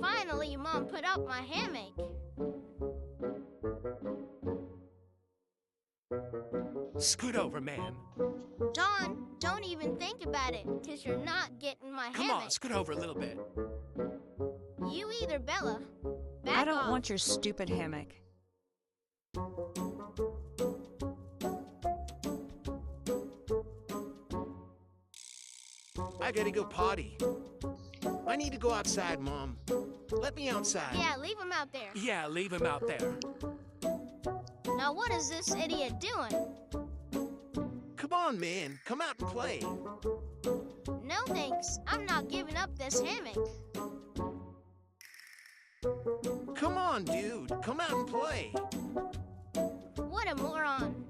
Finally, Mom put up my hammock. Scoot over, man. Don, don't even think about it, 'cause you're not getting my Come hammock. on, scoot over a little bit. You either, Bella. Back I don't off. want your stupid hammock. I gotta go potty. I need to go outside, Mom. Let me outside. Yeah, leave him out there. Yeah, leave him out there. Now what is this idiot doing? Come on, man. Come out and play. No thanks. I'm not giving up this hammock. Come on, dude. Come out and play. What a moron.